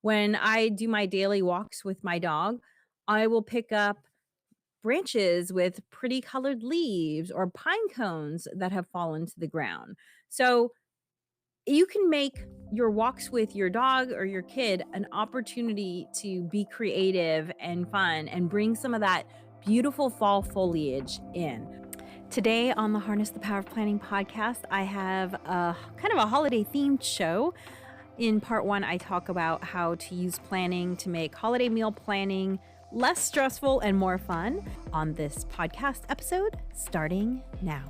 When I do my daily walks with my dog, I will pick up branches with pretty colored leaves or pine cones that have fallen to the ground. So you can make your walks with your dog or your kid an opportunity to be creative and fun and bring some of that beautiful fall foliage in. Today on the Harness the Power of Planning podcast, I have a kind of a holiday themed show. In part one, I talk about how to use planning to make holiday meal planning less stressful and more fun on this podcast episode starting now.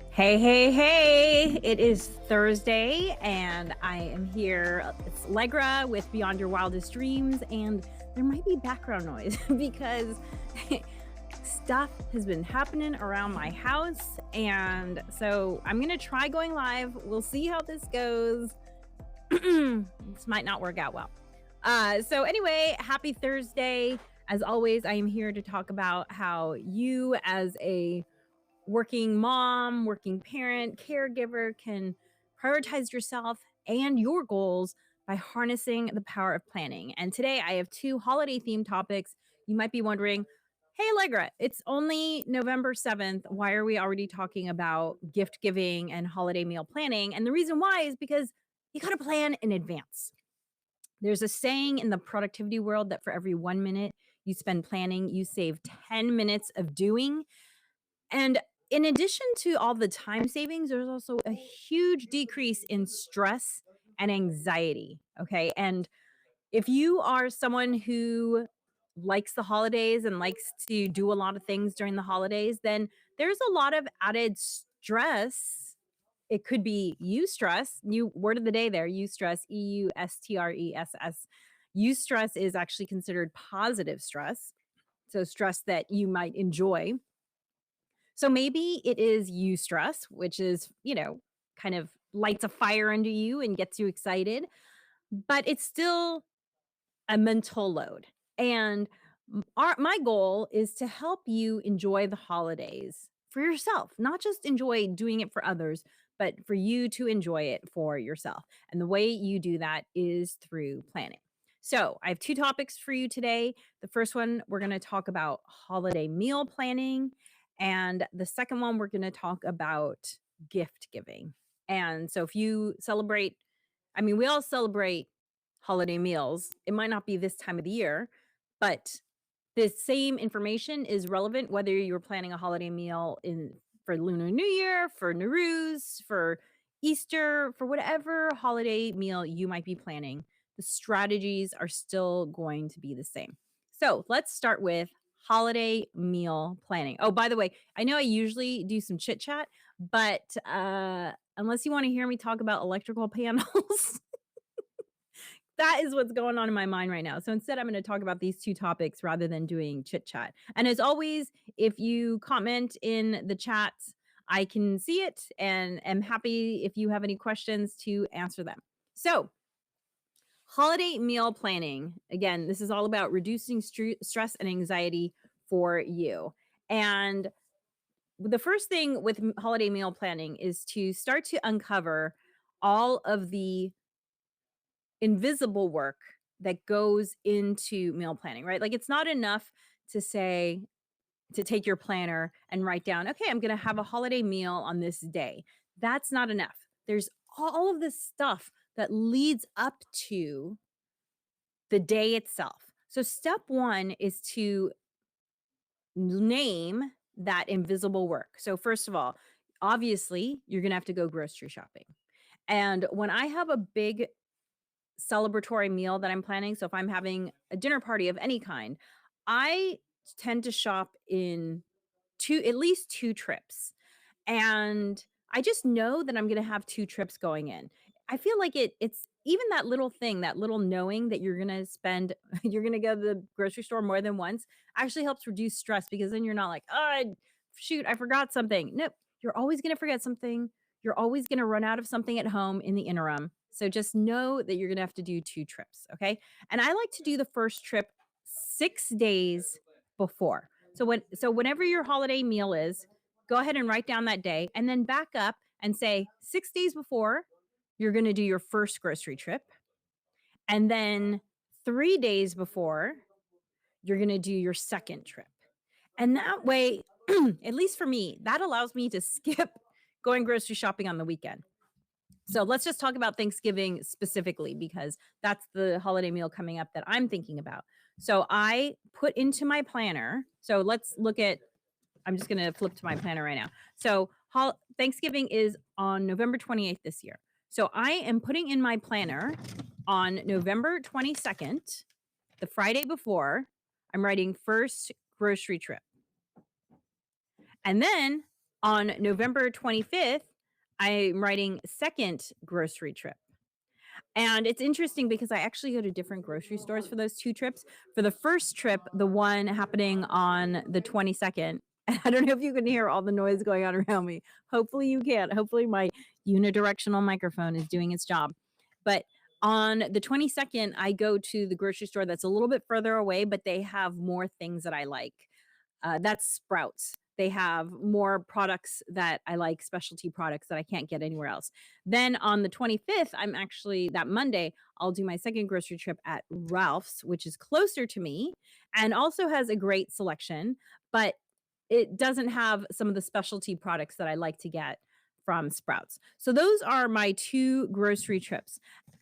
Hey, hey, hey, it is Thursday and I am here. It's Alegre with Beyond Your Wildest Dreams, and there might be background noise because stuff has been happening around my house. And so I'm going to try going live. We'll see how this goes. This might not work out well. So anyway, happy Thursday. As always, I am here to talk about how you as a working mom, working parent, caregiver can prioritize yourself and your goals by harnessing the power of planning. And today I have two holiday themed topics. You might be wondering, hey, Allegra, it's only November 7th. Why are we already talking about gift giving and holiday meal planning? And the reason why is because you got to plan in advance. There's a saying in the productivity world that for every 1 minute you spend planning, you save 10 minutes of doing. And in addition to all the time savings, there's also a huge decrease in stress and anxiety. Okay. And if you are someone who likes the holidays and likes to do a lot of things during the holidays, then there's a lot of added stress. It could be eustress. New word of the day there, eustress, EUSTRESS. Eustress is actually considered positive stress. So stress that you might enjoy. So maybe it is eustress, which is, kind of lights a fire under you and gets you excited, but it's still a mental load. And my goal is to help you enjoy the holidays for yourself, not just enjoy doing it for others, but for you to enjoy it for yourself. And the way you do that is through planning. So, I have two topics for you today. The first one, we're going to talk about holiday meal planning. And the second one, we're going to talk about gift giving. And so, if you celebrate, I mean, we all celebrate holiday meals. It might not be this time of the year, but the same information is relevant whether you're planning a holiday meal in for Lunar New Year, for Nowruz, for Easter, for whatever holiday meal you might be planning. The strategies are still going to be the same. So let's start with holiday meal planning. Oh, by the way, I know I usually do some chit chat, but unless you want to hear me talk about electrical panels, that is what's going on in my mind right now. So instead, I'm going to talk about these two topics rather than doing chit chat. And as always, if you comment in the chat, I can see it and am happy if you have any questions to answer them. So, holiday meal planning. Again, this is all about reducing stress and anxiety for you. And the first thing with holiday meal planning is to start to uncover all of the invisible work that goes into meal planning, right? Like it's not enough to say, to take your planner and write down, okay, I'm going to have a holiday meal on this day. That's not enough. There's all of this stuff that leads up to the day itself. So, step one is to name that invisible work. So, first of all, obviously, you're going to have to go grocery shopping. And when I have a big celebratory meal that I'm planning, so if I'm having a dinner party of any kind, I tend to shop in at least 2 trips. And I just know that I'm gonna have 2 trips going in. I feel like it's even that little thing, that little knowing that you're gonna spend you're gonna go to the grocery store more than once actually helps reduce stress because then you're not like, "Oh, shoot, I forgot something." Nope, you're always gonna forget something. You're always gonna run out of something at home in the interim. So just know that you're gonna have to do 2 trips, okay? And I like to do the first trip 6 days before. So whenever your holiday meal is, go ahead and write down that day and then back up and say 6 days before, you're going to do your first grocery trip. And then 3 days before, you're gonna do your second trip. And that way, at least for me, that allows me to skip going grocery shopping on the weekend. So let's just talk about Thanksgiving specifically because that's the holiday meal coming up that I'm thinking about. So I put into my planner. So let's look at, I'm just going to flip to my planner right now. So Thanksgiving is on November 28th this year. So I am putting in my planner on November 22nd, the Friday before, I'm writing first grocery trip. And then on November 25th, I'm writing second grocery trip. And it's interesting because I actually go to different grocery stores for those 2 trips. For the first trip, the one happening on the 22nd, I don't know if you can hear all the noise going on around me. Hopefully you can. Hopefully my unidirectional microphone is doing its job. But on the 22nd, I go to the grocery store that's a little bit further away, but they have more things that I like. That's Sprouts. They have more products that I like, specialty products that I can't get anywhere else. Then on the 25th, I'm actually that Monday, I'll do my second grocery trip at Ralph's, which is closer to me and also has a great selection, but it doesn't have some of the specialty products that I like to get from Sprouts. So those are my 2 grocery trips.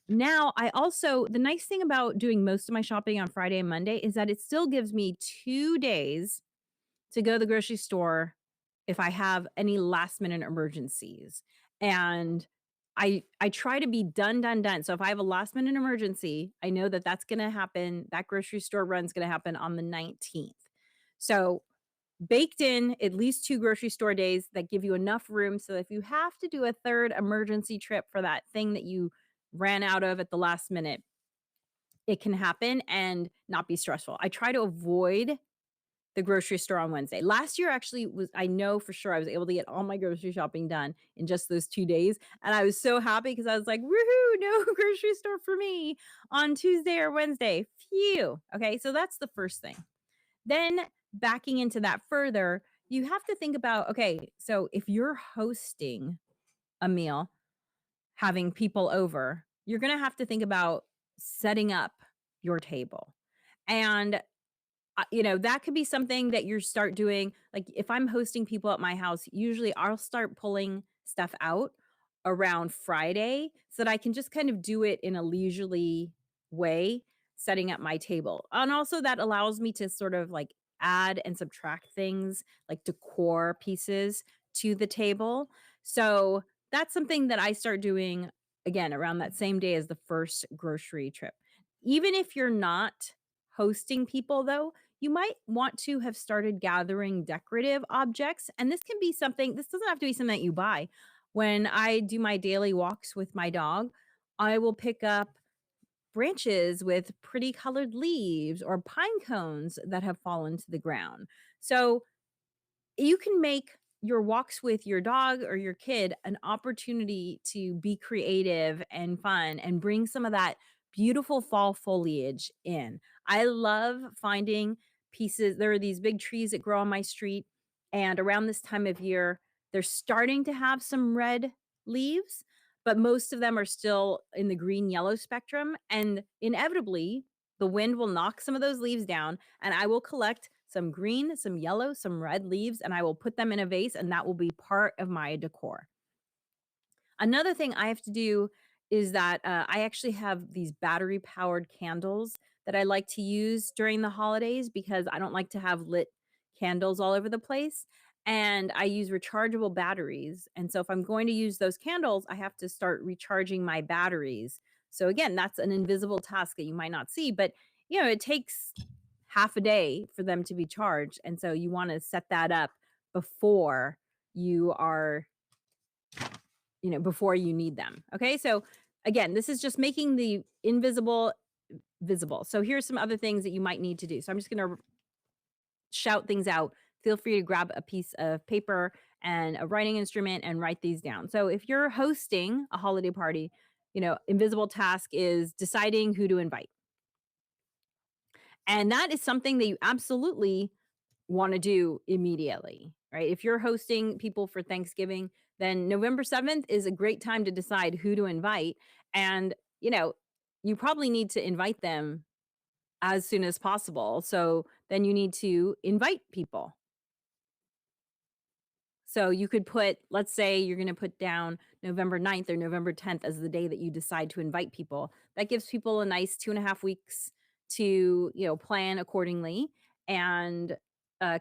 Now, I also the nice thing about doing most of my shopping on Friday and Monday is that it still gives me 2 days to go to the grocery store if I have any last minute emergencies. And I try to be done, done, done. So if I have a last minute emergency, I know that that's going to happen. That grocery store run's going to happen on the 19th. So baked in at least 2 grocery store days that give you enough room so that if you have to do a third emergency trip for that thing that you ran out of at the last minute, it can happen and not be stressful. I try to avoid the grocery store on Wednesday. Last year actually was I know for sure I was able to get all my grocery shopping done in just those 2 days, and I was so happy because I was like, "Woohoo, no grocery store for me on Tuesday or Wednesday. Phew." Okay, so that's the first thing. Then backing into that further, you have to think about, okay, so if you're hosting a meal, having people over, you're gonna have to think about setting up your table. And that could be something that you start doing. Like if I'm hosting people at my house, usually I'll start pulling stuff out around Friday so that I can just kind of do it in a leisurely way, setting up my table. And also that allows me to sort of like add and subtract things like decor pieces to the table. So that's something that I start doing again around that same day as the first grocery trip. Even if you're not hosting people though, you might want to have started gathering decorative objects. And this can be something, this doesn't have to be something that you buy. When I do my daily walks with my dog, I will pick up branches with pretty colored leaves or pine cones that have fallen to the ground. So you can make your walks with your dog or your kid an opportunity to be creative and fun and bring some of that beautiful fall foliage in. I love finding pieces. There are these big trees that grow on my street, and around this time of year, they're starting to have some red leaves, but most of them are still in the green yellow spectrum. And inevitably, the wind will knock some of those leaves down, and I will collect some green, some yellow, some red leaves, and I will put them in a vase, and that will be part of my decor. Another thing I have to do is that I actually have these battery powered candles that I like to use during the holidays because I don't like to have lit candles all over the place. And I use rechargeable batteries. And so if I'm going to use those candles, I have to start recharging my batteries. So again, that's an invisible task that you might not see, but it takes half a day for them to be charged. And so you want to set that up before you are before you need them. Okay. So again, this is just making the invisible visible. So here's some other things that you might need to do. So I'm just going to shout things out. Feel free to grab a piece of paper and a writing instrument and write these down. So if you're hosting a holiday party, invisible task is deciding who to invite. And that is something that you absolutely want to do immediately, right? If you're hosting people for Thanksgiving, then November 7th is a great time to decide who to invite. And, you probably need to invite them as soon as possible. So then you need to invite people. So you could put, let's say you're going to put down November 9th or November 10th as the day that you decide to invite people. That gives people a nice 2.5 weeks to, plan accordingly and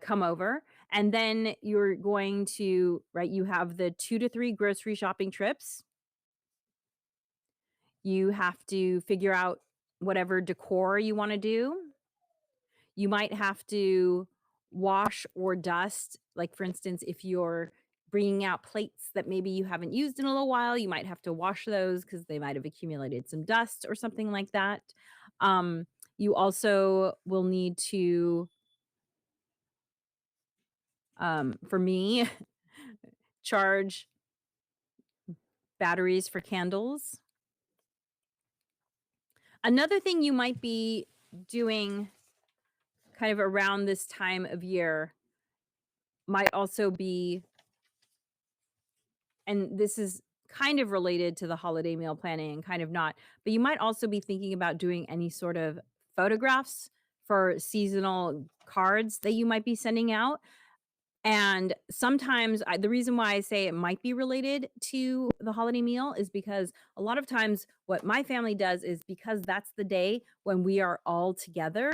come over. And then you're going to, right, you have the 2 to 3 grocery shopping trips. You have to figure out whatever decor you want to do. You might have to wash or dust, like, for instance, if you're bringing out plates that maybe you haven't used in a little while, you might have to wash those because they might have accumulated some dust or something like that. Um, you also will need to, for me, charge batteries for candles. Another thing you might be doing kind of around this time of year might also be, and this is kind of related to the holiday meal planning and kind of not, but you might also be thinking about doing any sort of photographs for seasonal cards that you might be sending out. And sometimes the reason why I say it might be related to the holiday meal is because a lot of times what my family does is, because that's the day when we are all together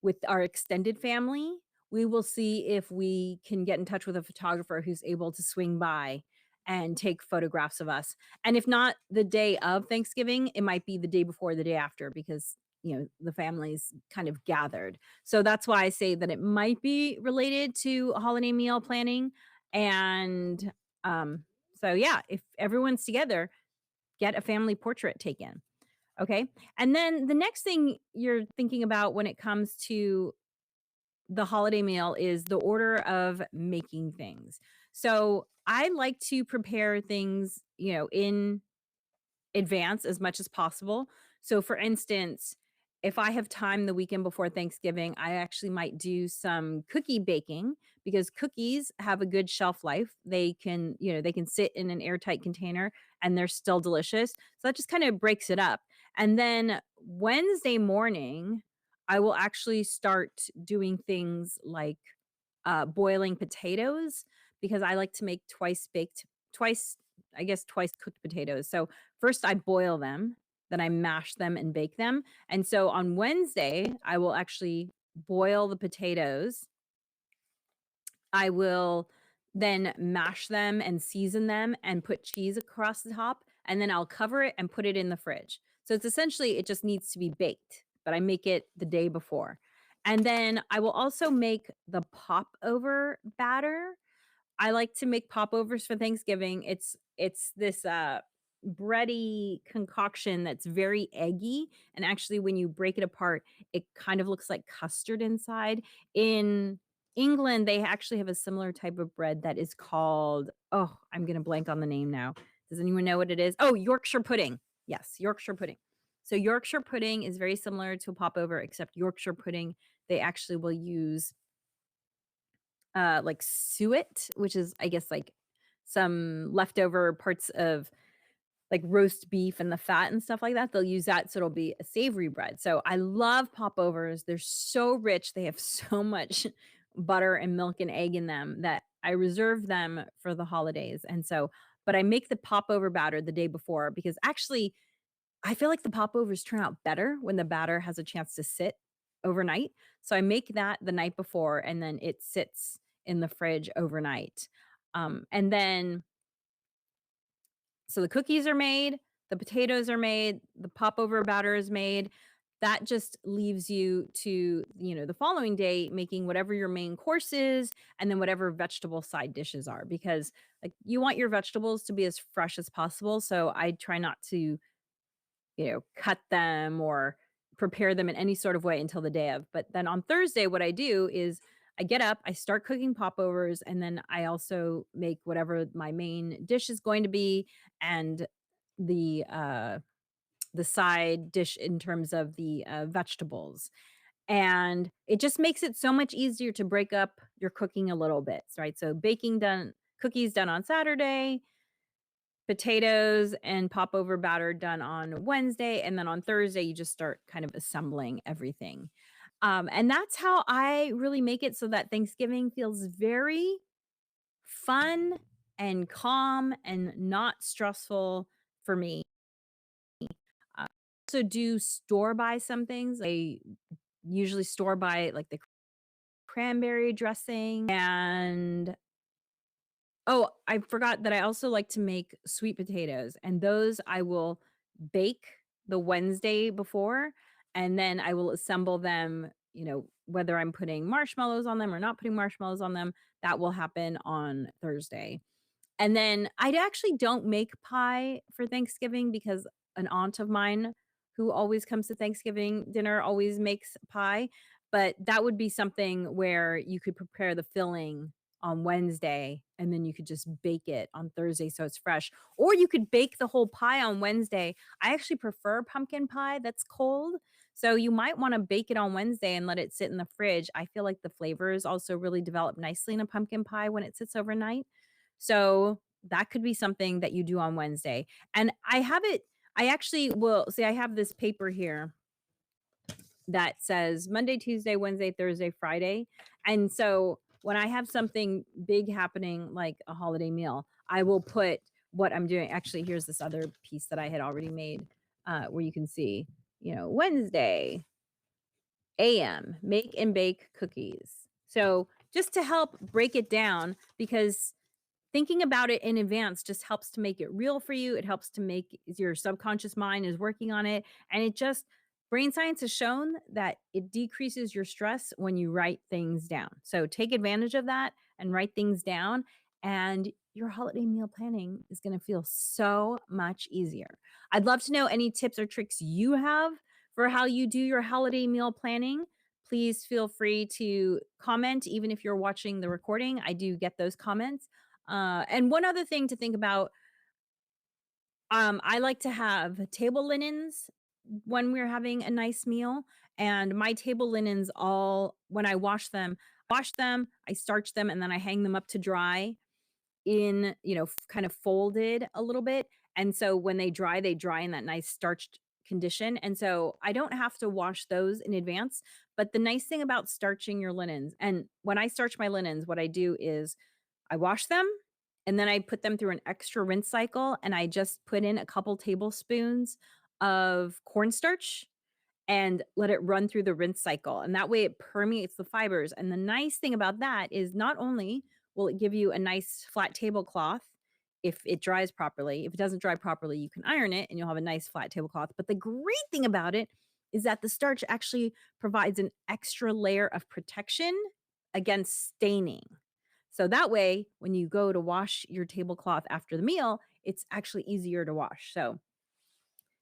with our extended family, we will see if we can get in touch with a photographer who's able to swing by and take photographs of us. And if not the day of Thanksgiving, it might be the day before, the day after, because the family's kind of gathered. So that's why I say that it might be related to holiday meal planning. And so yeah, if everyone's together, get a family portrait taken. Okay. And then the next thing you're thinking about when it comes to the holiday meal is the order of making things. So I like to prepare things, in advance as much as possible. So, for instance, if I have time the weekend before Thanksgiving, I actually might do some cookie baking, because cookies have a good shelf life. They can sit in an airtight container and they're still delicious. So that just kind of breaks it up. And then Wednesday morning, I will actually start doing things like boiling potatoes, because I like to make twice, I guess, twice cooked potatoes. So first I boil them, then I mash them and bake them. And so on Wednesday, I will actually boil the potatoes. I will then mash them and season them and put cheese across the top, and then I'll cover it and put it in the fridge. So it's essentially, it just needs to be baked, but I make it the day before. And then I will also make the popover batter. I like to make popovers for Thanksgiving. It's this bready concoction that's very eggy, and actually when you break it apart, it kind of looks like custard inside. In England, they actually have a similar type of bread that is called, oh, I'm going to blank on the name now. Does anyone know what it is? Oh, Yorkshire pudding. Yes, Yorkshire pudding. So Yorkshire pudding is very similar to a popover, except Yorkshire pudding, they actually will use like suet, which is, I guess, like some leftover parts of like roast beef and the fat and stuff like that. They'll use that, so it'll be a savory bread. So I love popovers. They're so rich. They have so much butter and milk and egg in them that I reserve them for the holidays. And so, but I make the popover batter the day before, because actually I feel like the popovers turn out better when the batter has a chance to sit overnight. So I make that the night before, and then it sits in the fridge overnight. And then, so the cookies are made, the potatoes are made, the popover batter is made. That just leaves you to, the following day making whatever your main course is, and then whatever vegetable side dishes are, because like you want your vegetables to be as fresh as possible. So I try not to, cut them or prepare them in any sort of way until the day of. But then on Thursday, what I do is I get up, I start cooking popovers, and then I also make whatever my main dish is going to be, and the side dish in terms of the vegetables. And it just makes it so much easier to break up your cooking a little bit, right? So baking done, cookies done on Saturday, potatoes and popover batter done on Wednesday, and then on Thursday, you just start kind of assembling everything. And that's how I really make it so that Thanksgiving feels very fun and calm and not stressful for me. I also do store buy some things. I usually store buy like the cranberry dressing and oh, I forgot that I also like to make sweet potatoes, and those I will bake the Wednesday before, and then I will assemble them, whether I'm putting marshmallows on them or not putting marshmallows on them, that will happen on Thursday. And then I actually don't make pie for Thanksgiving because an aunt of mine who always comes to Thanksgiving dinner always makes pie, but that would be something where you could prepare the filling on Wednesday and then you could just bake it on Thursday so it's fresh. Or you could bake the whole pie on Wednesday. I actually prefer pumpkin pie that's cold. So you might want to bake it on Wednesday and let it sit in the fridge. I feel like the flavors also really develop nicely in a pumpkin pie when it sits overnight. So that could be something that you do on Wednesday. And I actually will say I have this paper here that says Monday, Tuesday, Wednesday, Thursday, Friday. And so when I have something big happening like a holiday meal, I will put what I'm doing. Actually, here's this other piece that I had already made where you can see, Wednesday, AM, make and bake cookies. So just to help break it down, because thinking about it in advance just helps to make it real for you. It helps to make your subconscious mind is working on it. And it just, brain science has shown that it decreases your stress when you write things down. So take advantage of that and write things down. And your holiday meal planning is going to feel so much easier. I'd love to know any tips or tricks you have for how you do your holiday meal planning. Please feel free to comment, even if you're watching the recording. I do get those comments. And one other thing to think about, I like to have table linens when we're having a nice meal. And my table linens all, when I wash them, I starch them, and then I hang them up to dry in, kind of folded a little bit. And so when they dry in that nice starched condition. And so I don't have to wash those in advance. But the nice thing about starching your linens, and when I starch my linens, what I do is I wash them and then I put them through an extra rinse cycle and I just put in a couple tablespoons of cornstarch and let it run through the rinse cycle. And that way it permeates the fibers. And the nice thing about that is not only will it give you a nice flat tablecloth if it dries properly, if it doesn't dry properly, you can iron it and you'll have a nice flat tablecloth. But the great thing about it is that the starch actually provides an extra layer of protection against staining. So that way, when you go to wash your tablecloth after the meal, it's actually easier to wash. So,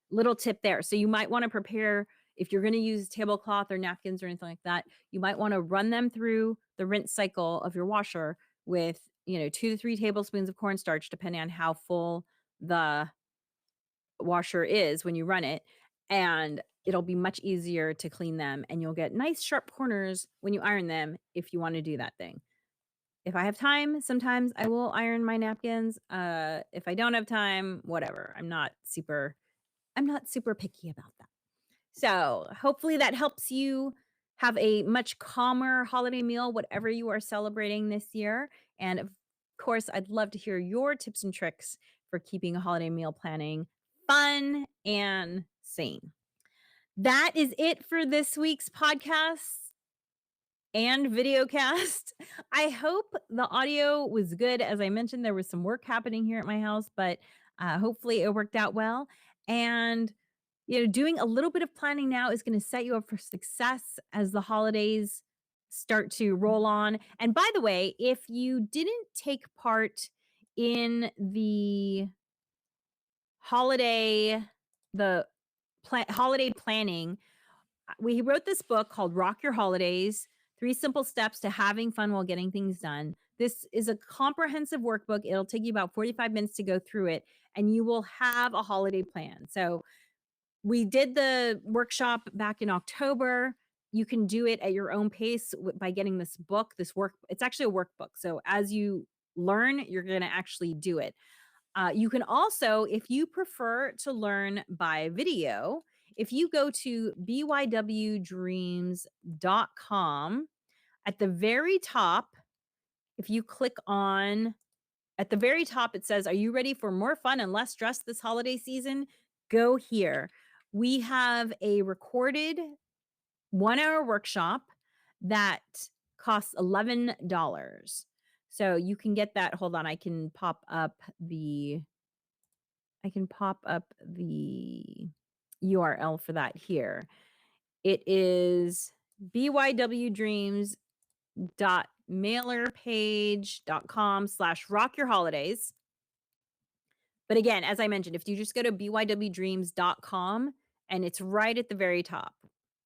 little tip there. So, you might want to prepare if you're going to use tablecloth or napkins or anything like that, you might want to run them through the rinse cycle of your washer with, 2 to 3 tablespoons of cornstarch, depending on how full the washer is when you run it. And it'll be much easier to clean them. And you'll get nice sharp corners when you iron them if you want to do that thing. If I have time, sometimes I will iron my napkins. If I don't have time, whatever. I'm not super picky about that. So, hopefully that helps you have a much calmer holiday meal, whatever you are celebrating this year. And of course, I'd love to hear your tips and tricks for keeping a holiday meal planning fun and sane. That is it for this week's podcast and videocast. I hope the audio was good. As I mentioned, there was some work happening here at my house, but hopefully it worked out well. And doing a little bit of planning now is going to set you up for success as the holidays start to roll on. And by the way, if you didn't take part in holiday, the holiday planning, we wrote this book called Rock Your Holidays: 3 Simple Steps to Having Fun While Getting Things Done. This is a comprehensive workbook. It'll take you about 45 minutes to go through it, and you will have a holiday plan. So, we did the workshop back in October. You can do it at your own pace by getting this book, this work. It's actually a workbook. So, as you learn, you're going to actually do it. You can also, if you prefer to learn by video, if you go to bywdreams.com, at the very top, if you click on, at the very top, it says, "Are you ready for more fun and less stress this holiday season? Go here." We have a recorded 1-hour workshop that costs $11. So you can get that. Hold on, I can pop up the URL for that here. It is bywdreams.mailerpage.com/rockyourholidays. But again, as I mentioned, if you just go to bywdreams.com, and it's right at the very top.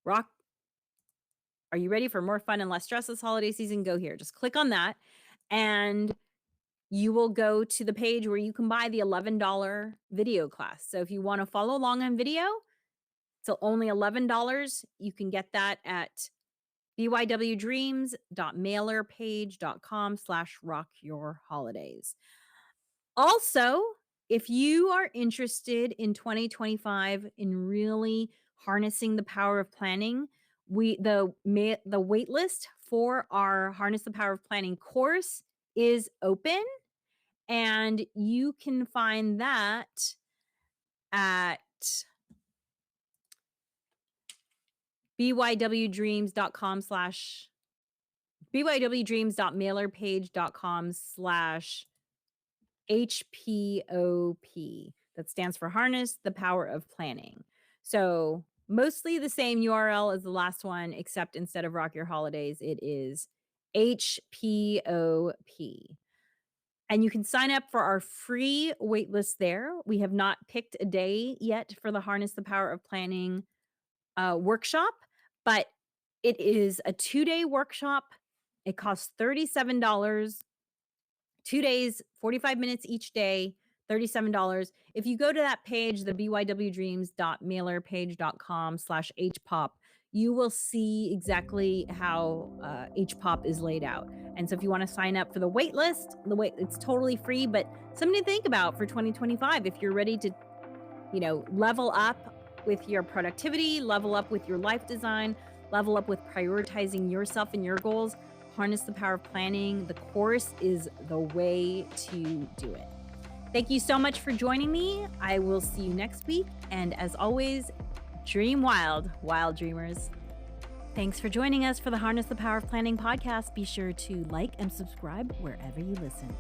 Rock Are you ready for more fun and less stress this holiday season? Go here. Just click on that, and you will go to the page where you can buy the $11 video class. So if you want to follow along on video, it's only $11. You can get that at bywdreams.mailerpage.com/rockyourholidays. Also, if you are interested in 2025 in really harnessing the power of planning, the wait list for our Harness the Power of Planning course is open, and you can find that at bywdreams.mailerpage.com/HPOP. That stands for Harness the Power of Planning. So mostly the same URL as the last one, except instead of Rock Your Holidays, it is HPOP. And you can sign up for our free waitlist there. We have not picked a day yet for the Harness the Power of Planning workshop, but it is a 2-day workshop. It costs $37. 2 days, 45 minutes each day, $37. If you go to that page, the bywdreams.mailerpage.com/HPOP, you will see exactly how HPOP is laid out. And so if you want to sign up for the wait list, it's totally free, but something to think about for 2025 if you're ready to, level up with your productivity, level up with your life design, level up with prioritizing yourself and your goals. Harness the Power of Planning. The course is the way to do it. Thank you so much for joining me. I will see you next week. And as always, dream wild, wild dreamers. Thanks for joining us for the Harness the Power of Planning podcast. Be sure to like and subscribe wherever you listen.